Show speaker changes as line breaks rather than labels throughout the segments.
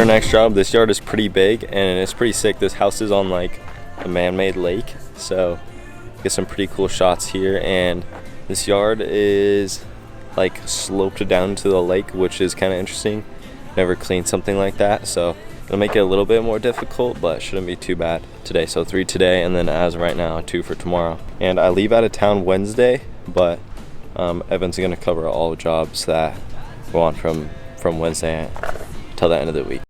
our next job. This yard is pretty big and it's pretty sick. This house is on like a man-made lake, so get some pretty cool shots here. And this yard is like sloped down to the lake, which is kind of interesting. Never cleaned something like that, so it'll make it a little bit more difficult, but shouldn't be too bad today. So 3 today, and then as of right now 2 for tomorrow. And I leave out of town Wednesday, but Evan's gonna cover all jobs that go on from Wednesday till the end of the week.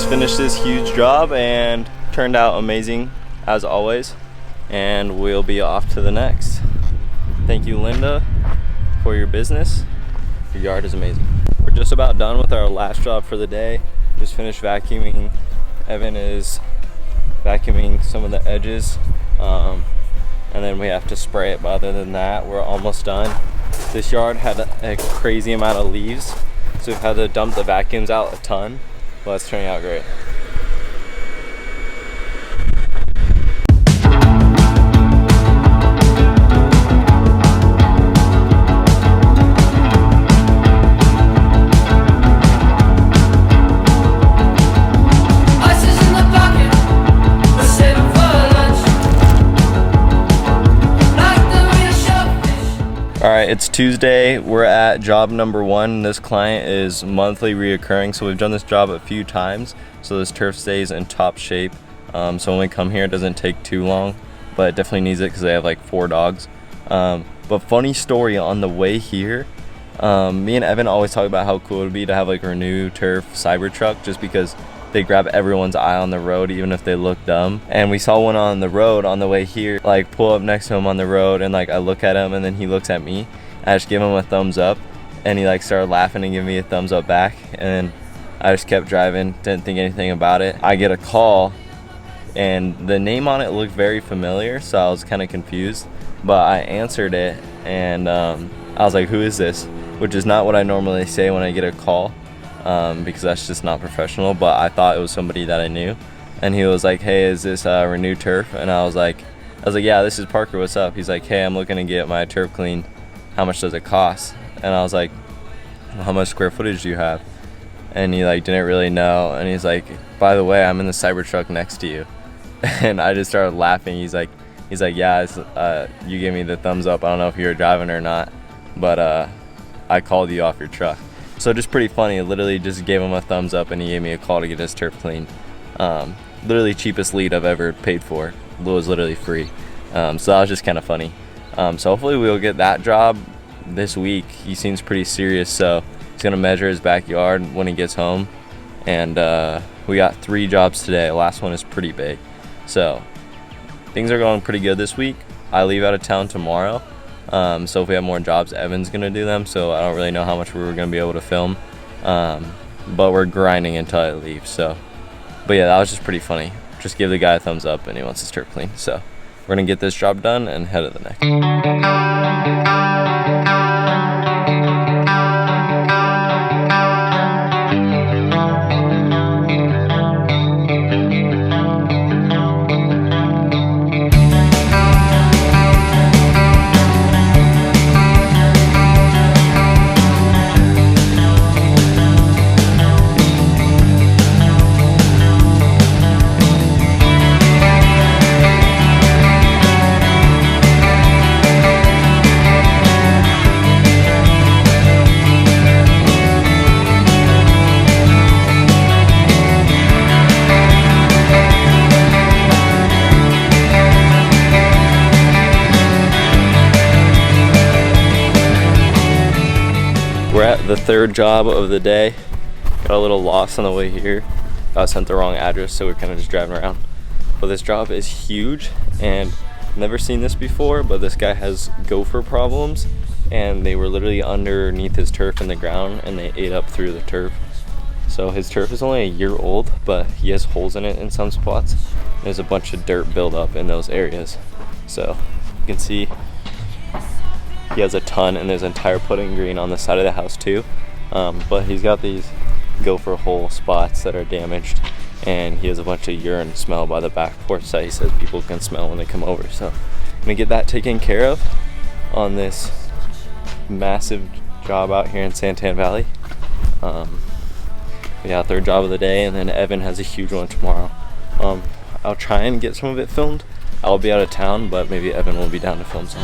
Finished this huge job and turned out amazing as always, and we'll be off to the next. Thank you, Linda, for your business. Your yard is amazing. We're just about done with our last job for the day. Just finished vacuuming. Evan is vacuuming some of the edges, and then we have to spray it, but other than that we're almost done. This yard had a crazy amount of leaves, so we've had to dump the vacuums out a ton. Well, it's turning out great. Alright, it's Tuesday. We're at job number 1. This client is monthly reoccurring, so we've done this job a few times, so this turf stays in top shape. So when we come here, it doesn't take too long, but it definitely needs it because they have like 4 dogs. But funny story, on the way here, me and Evan always talk about how cool it would be to have like a Renew Turf Cybertruck, just because they grab everyone's eye on the road, even if they look dumb. And we saw one on the road on the way here, like pull up next to him on the road, and like I look at him and then he looks at me. I just give him a thumbs up and he like started laughing and giving me a thumbs up back, and then I just kept driving, didn't think anything about it. I get a call and the name on it looked very familiar, so I was kind of confused, but I answered it and I was like, who is this? Which is not what I normally say when I get a call. Because that's just not professional, but I thought it was somebody that I knew. And he was like, hey, is this Renew Turf? And I was like, yeah, this is Parker, what's up? He's like, hey, I'm looking to get my turf cleaned, how much does it cost? And I was like, well, how much square footage do you have? And he like didn't really know, and he's like, by the way, I'm in the Cybertruck next to you. And I just started laughing. He's like, yeah, it's, you gave me the thumbs up, I don't know if you were driving or not, but I called you off your truck. So just pretty funny. Literally just gave him a thumbs up and he gave me a call to get his turf cleaned. Literally cheapest lead I've ever paid for. It was literally free. So that was just kind of funny. So hopefully we'll get that job this week. He seems pretty serious, so he's gonna measure his backyard when he gets home. And we got 3 jobs today. The last one is pretty big. So things are going pretty good this week. I leave out of town tomorrow. So if we have more jobs, Evan's gonna do them, so I don't really know how much we're gonna be able to film, but we're grinding until I leave. So, but yeah, that was just pretty funny. Just give the guy a thumbs up and he wants his turf clean. So we're gonna get this job done and head to the next. We're at the 3rd job of the day. Got a little lost on the way here. Got sent the wrong address, so we're kind of just driving around. But this job is huge, and never seen this before, but this guy has gopher problems, and they were literally underneath his turf in the ground, and they ate up through the turf. So his turf is only a year old, but he has holes in it in some spots. There's a bunch of dirt buildup in those areas. So you can see he has a ton, and there's entire putting green on the side of the house too. But he's got these gopher hole spots that are damaged, and he has a bunch of urine smell by the back porch that he says people can smell when they come over. So I'm gonna get that taken care of on this massive job out here in Santan Valley. Yeah, third job of the day, and then Evan has a huge one tomorrow. I'll try and get some of it filmed. I'll be out of town, but maybe Evan will be down to film some.